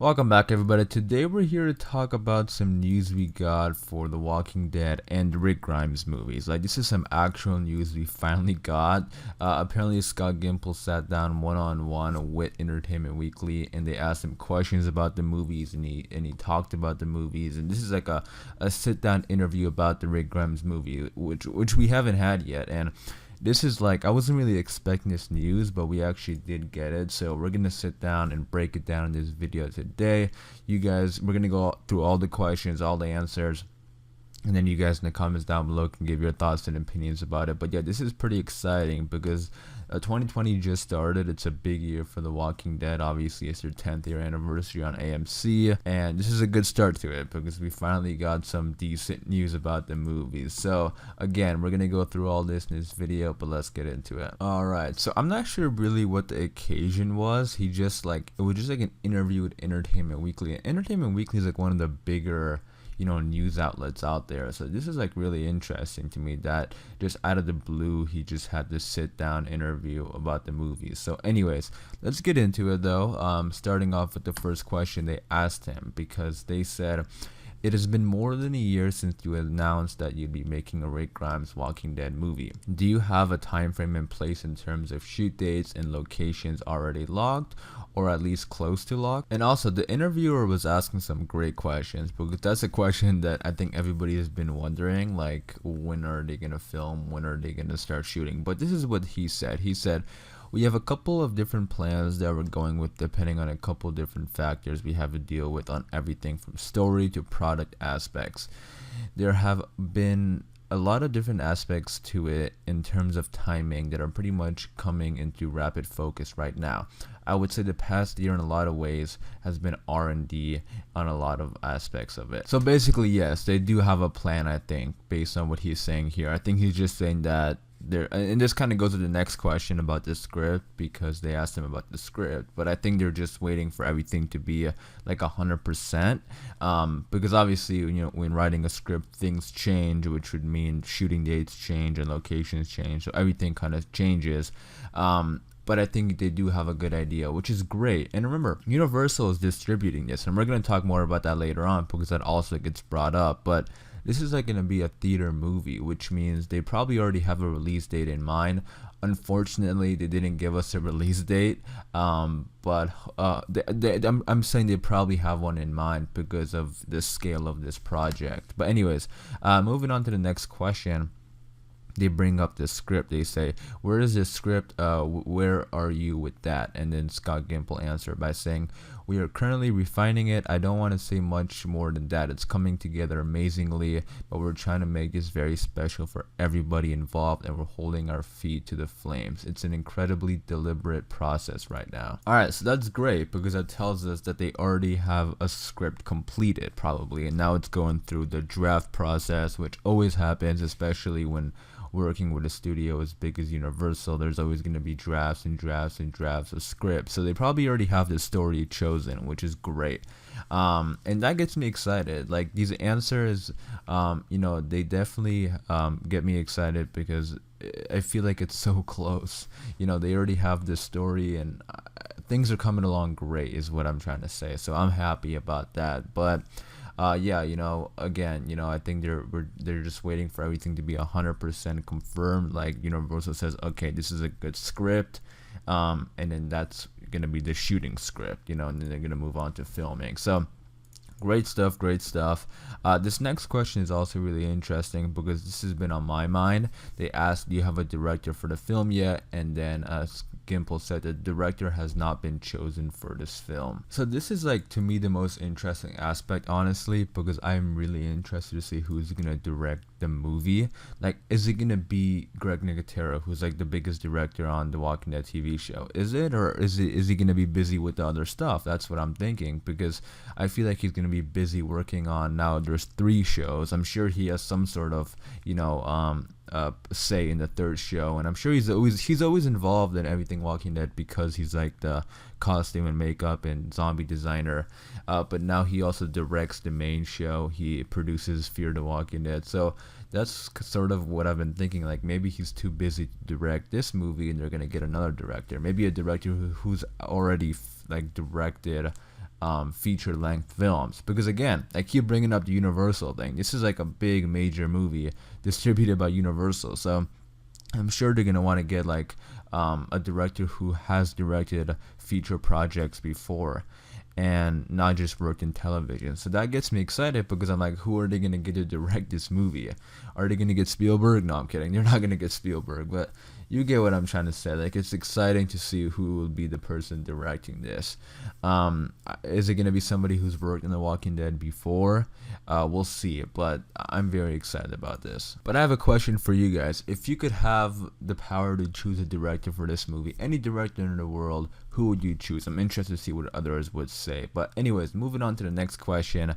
Welcome back, everybody. Today we're here to talk about some news we got for The Walking Dead and Rick Grimes movies. Like, this is some actual news we finally got. Apparently, Scott Gimple sat down one-on-one with Entertainment Weekly, and they asked him questions about the movies, and he talked about the movies. And this is like a sit-down interview about the Rick Grimes movie, which we haven't had yet. And this is like, I wasn't really expecting this news, but we actually did get it. So we're gonna sit down and break it down in this video today. You guys, we're gonna go through all the questions, all the answers, and then you guys in the comments down below can give your thoughts and opinions about it. But yeah, this is pretty exciting because 2020 just started. It's a big year for The Walking Dead. Obviously, it's their 10th year anniversary on AMC, and this is a good start to it because we finally got some decent news about the movies. So again, we're gonna go through all this in this video, but let's get into it. All right, so I'm not sure really what the occasion was. It was just like an interview with Entertainment Weekly. Entertainment Weekly is like one of the bigger news outlets out there. So this is like really interesting to me that just out of the blue, he just had this sit down interview about the movies. So anyways, let's get into it though. Starting off with the first question they asked him, because they said, it has been more than a year since you announced that you'd be making a Rick Grimes Walking Dead movie. Do you have a time frame in place in terms of shoot dates and locations already locked, or at least close to locked? And also, the interviewer was asking some great questions, because that's a question that I think everybody has been wondering, like, when are they gonna film, when are they gonna start shooting? But this is what he said. He said, we have a couple of different plans that we're going with depending on a couple different factors we have to deal with on everything from story to product aspects. There have been a lot of different aspects to it in terms of timing that are pretty much coming into rapid focus right now. I would say the past year in a lot of ways has been R&D on a lot of aspects of it. So basically, yes, they do have a plan, I think, based on what he's saying here. I think he's just saying that and this kind of goes to the next question about the script, because they asked him about the script, but I think they're just waiting for everything to be like 100%, because obviously when writing a script things change, which would mean shooting dates change and locations change, so everything kind of changes. But I think they do have a good idea, which is great. And remember, Universal is distributing this, and we're going to talk more about that later on because that also gets brought up. But this is like going to be a theater movie, which means they probably already have a release date in mind. Unfortunately, they didn't give us a release date, but I'm saying they probably have one in mind because of the scale of this project. But anyways, moving on to the next question. They bring up the script. They say, where is this script? Where are you with that? And then Scott Gimple answered by saying, we are currently refining it. I don't want to say much more than that. It's coming together amazingly, but we're trying to make this very special for everybody involved, and we're holding our feet to the flames. It's an incredibly deliberate process right now. All right, so that's great because that tells us that they already have a script completed probably, and now it's going through the draft process, which always happens, especially when working with a studio as big as Universal. There's always going to be drafts and drafts and drafts of scripts, so they probably already have the story chosen, which is great. And that gets me excited. Like, these answers, they definitely get me excited because I feel like it's so close. They already have this story, and things are coming along great is what I'm trying to say, so I'm happy about that. But yeah, again, I think they're just waiting for everything to be 100% confirmed. Like, Universal says, okay, this is a good script, and then that's gonna be the shooting script, and then they're gonna move on to filming. So great stuff, great stuff. This next question is also really interesting because this has been on my mind. They asked, do you have a director for the film yet? And then Gimple said the director has not been chosen for this film. So this is, like, to me, the most interesting aspect, honestly, because I'm really interested to see who's gonna direct the movie. Like, is it gonna be Greg Nicotero, who's like the biggest director on the Walking Dead TV show? Is it, or is he gonna be busy with the other stuff? That's what I'm thinking, because I feel like he's gonna be busy working on, now there's 3 shows. I'm sure he has some sort of say in the 3rd show, and I'm sure he's always involved in everything Walking Dead because he's like the costume and makeup and zombie designer, but now he also directs the main show. He produces Fear the Walking Dead, so that's sort of what I've been thinking. Like, maybe he's too busy to direct this movie and they're gonna get another director, maybe a director who's already directed feature length films. Because again, I keep bringing up the Universal thing. This is like a big major movie distributed by Universal, so I'm sure they're gonna want to get like a director who has directed feature projects before and not just worked in television. So that gets me excited because I'm like, who are they gonna get to direct this movie? Are they gonna get Spielberg? No, I'm kidding. They're not gonna get Spielberg, but you get what I'm trying to say. Like, it's exciting to see who will be the person directing this. Is it gonna be somebody who's worked in The Walking Dead before? We'll see, but I'm very excited about this. But I have a question for you guys. If you could have the power to choose a director for this movie, any director in the world, who would you choose? I'm interested to see what others would say. But anyways, moving on to the next question.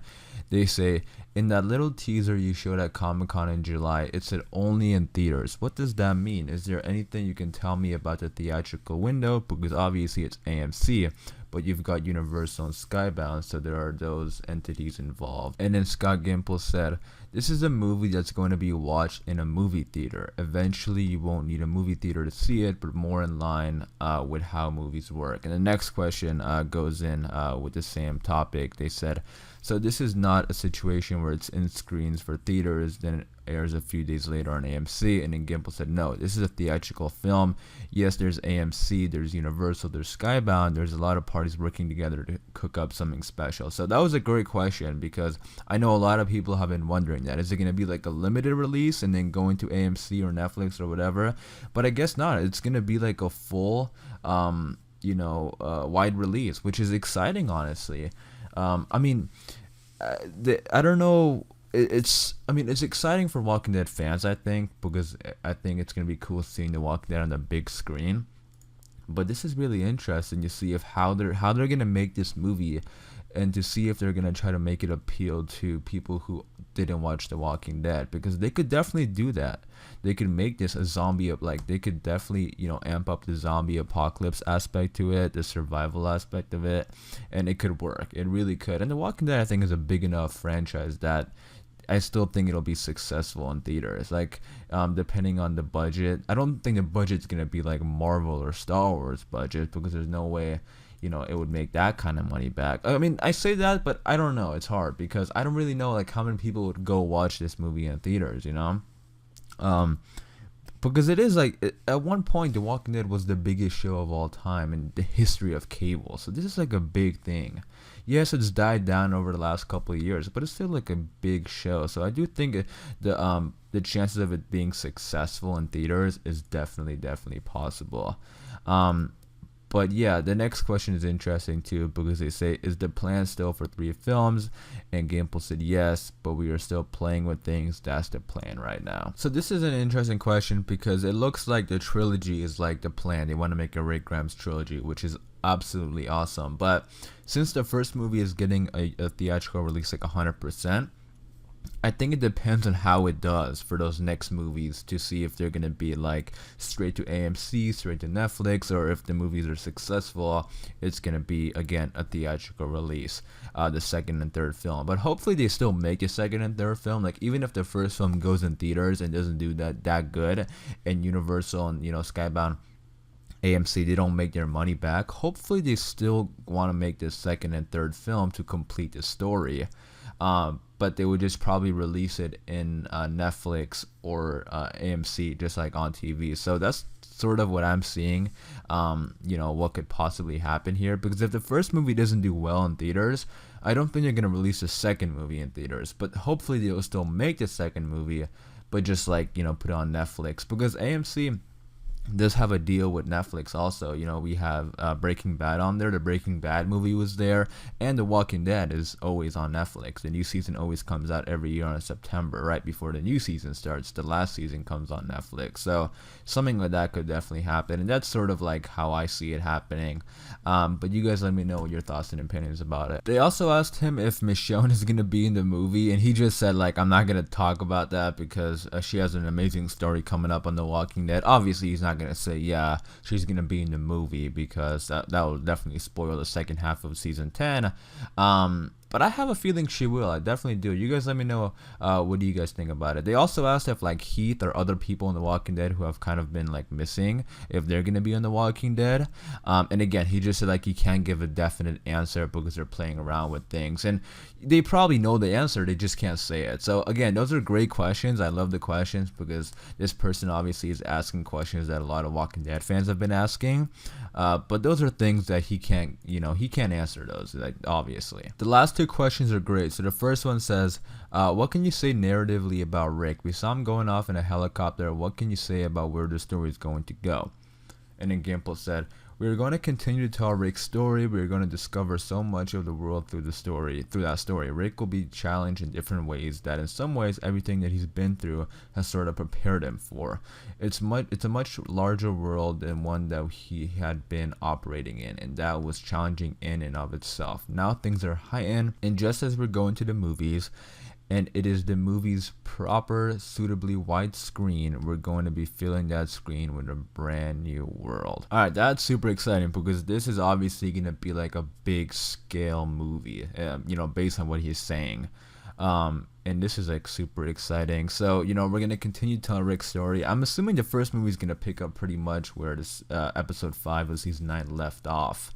They say, in that little teaser you showed at Comic-Con in July, it said only in theaters. What does that mean? Is there anything you can tell me about the theatrical window? Because obviously it's AMC, but you've got Universal and Skybound, so there are those entities involved. And then Scott Gimple said, this is a movie that's going to be watched in a movie theater. Eventually you won't need a movie theater to see it, but more in line with how movies work. And the next question goes in with the same topic. They said, so this is not a situation where it's in screens for theaters, then it airs a few days later on AMC. And then Gimple said, no, this is a theatrical film. Yes, there's AMC, there's Universal, there's Skybound. There's a lot of parties working together to cook up something special. So that was a great question, because I know a lot of people have been wondering that. Is it going to be like a limited release and then going to AMC or Netflix or whatever? But I guess not. It's going to be like a full, wide release, which is exciting, honestly. I don't know. It's exciting for Walking Dead fans, I think, because I think it's gonna be cool seeing The Walking Dead on the big screen. But this is really interesting to see if how they're gonna make this movie, and to see if they're gonna try to make it appeal to people who didn't watch The Walking Dead, because they could definitely do that. They could make this a zombie, like they could definitely amp up the zombie apocalypse aspect to it, the survival aspect of it, and it could work. It really could. And The Walking Dead, I think, is a big enough franchise that I still think it'll be successful in theaters. Like, depending on the budget, I don't think the budget's gonna be like Marvel or Star Wars budget, because there's no way it would make that kind of money back. I mean, I say that, but I don't know. It's hard because I don't really know like how many people would go watch this movie in theaters, because it is like, at one point The Walking Dead was the biggest show of all time in the history of cable. So this is like a big thing. Yes, it's died down over the last couple of years, but it's still like a big show. So I do think the chances of it being successful in theaters is definitely possible. But yeah, the next question is interesting too, because they say, is the plan still for 3 films? And Gimple said yes, but we are still playing with things. That's the plan right now. So this is an interesting question, because it looks like the trilogy is like the plan. They want to make a Rick Grimes trilogy, which is absolutely awesome. But since the first movie is getting a theatrical release like 100%, I think it depends on how it does for those next movies, to see if they're going to be like straight to AMC, straight to Netflix, or if the movies are successful, it's going to be, again, a theatrical release, the second and third film. But hopefully they still make the second and third film. Like, even if the first film goes in theaters and doesn't do that good, and Universal and, Skybound, AMC, they don't make their money back, hopefully they still want to make this second and third film to complete the story. But they would just probably release it in Netflix or AMC, just like on TV. So that's sort of what I'm seeing, what could possibly happen here. Because if the first movie doesn't do well in theaters, I don't think they're going to release a second movie in theaters. But hopefully they'll still make the second movie, but just like, put it on Netflix. Because AMC does have a deal with Netflix also. We have Breaking Bad on there. The Breaking Bad movie was there, and The Walking Dead is always on Netflix. The new season always comes out every year in September, right before the new season starts. The last season comes on Netflix, so something like that could definitely happen, and that's sort of like how I see it happening. But you guys let me know your thoughts and opinions about it. They also asked him if Michonne is gonna be in the movie, and he just said, like, I'm not gonna talk about that because she has an amazing story coming up on The Walking Dead. Obviously he's not gonna say yeah she's gonna be in the movie, because that will definitely spoil the second half of season 10. but I have a feeling she will. I definitely do. You guys let me know what do you guys think about it. They also asked if like Heath or other people in The Walking Dead who have kind of been like missing, if they're gonna be on The Walking Dead. And again, he just said like he can't give a definite answer because they're playing around with things, and they probably know the answer, they just can't say it. So again, those are great questions. I love the questions because this person obviously is asking questions that a lot of Walking Dead fans have been asking. But those are things that he can't, he can't answer those, like, obviously. The last two questions are great. So the first one says, what can you say narratively about Rick? We saw him going off in a helicopter. What can you say about where the story is going to go? And then Gimple said, we're going to continue to tell Rick's story. We're going to discover so much of the world through that story. Rick will be challenged in different ways that in some ways everything that he's been through has sort of prepared him for. It's a much larger world than one that he had been operating in, and that was challenging in and of itself. Now things are heightened, and just as we're going to the movies, and it is the movie's proper, suitably wide screen, we're going to be filling that screen with a brand new world. Alright, that's super exciting because this is obviously going to be like a big scale movie, based on what he's saying. And this is like super exciting. So, we're going to continue to tell Rick's story. I'm assuming the first movie is going to pick up pretty much where this episode 5 of season 9 left off.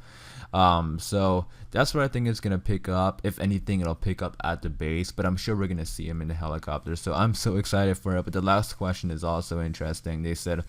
So that's where I think it's gonna pick up. If anything, it'll pick up at the base, but I'm sure we're gonna see him in the helicopter, so I'm so excited for it. But the last question is also interesting. They said,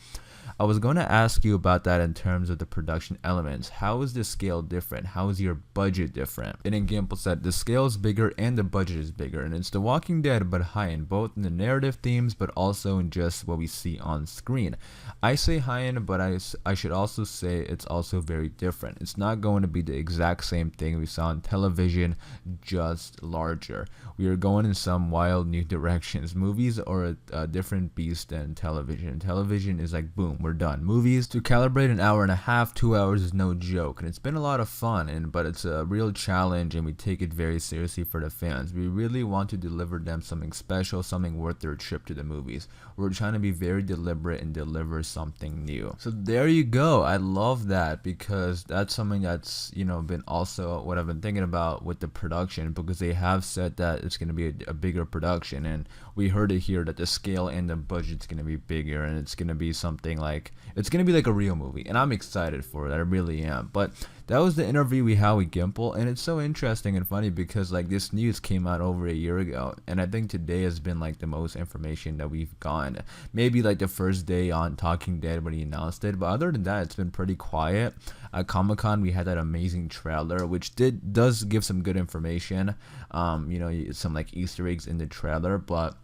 I was going to ask you about that in terms of the production elements. How is the scale different? How is your budget different? And then Gimple said, the scale is bigger and the budget is bigger, and it's The Walking Dead, but high end, both in the narrative themes, but also in just what we see on screen. I say high end, but I should also say it's also very different. It's not going to be the exact same thing we saw on television, just larger. We are going in some wild new directions. Movies are a different beast than television. Television is like, boom, we're done. Movies, to calibrate an hour and a half, 2 hours is no joke, and it's been a lot of fun, but it's a real challenge, and we take it very seriously for the fans. We really want to deliver them something special, something worth their trip to the movies. We're trying to be very deliberate and deliver something new. So there you go. I love that because that's something that's been also what I've been thinking about with the production, because they have said that it's going to be a bigger production, and we heard it here that the scale and the budget's going to be bigger, and it's going to be something like, it's going to be like a real movie, and I'm excited for it. I really am. But that was the interview we had with Gimple, and it's so interesting and funny because like this news came out over a year ago, and I think today has been like the most information that we've gotten. Maybe like the first day on Talking Dead when he announced it, but other than that, it's been pretty quiet. At Comic-Con, we had that amazing trailer, which does give some good information. Some like Easter eggs in the trailer, but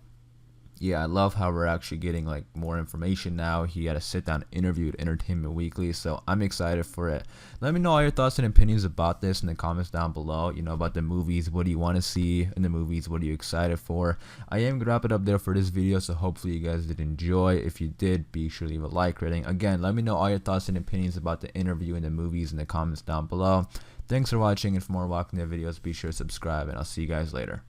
yeah, I love how we're actually getting like more information now. He had a sit-down interview at Entertainment Weekly, so I'm excited for it. Let me know all your thoughts and opinions about this in the comments down below. About the movies. What do you want to see in the movies? What are you excited for? I am gonna wrap it up there for this video, so hopefully you guys did enjoy. If you did, be sure to leave a like rating. Again, let me know all your thoughts and opinions about the interview and the movies in the comments down below. Thanks for watching, and for more Walking Dead videos, be sure to subscribe, and I'll see you guys later.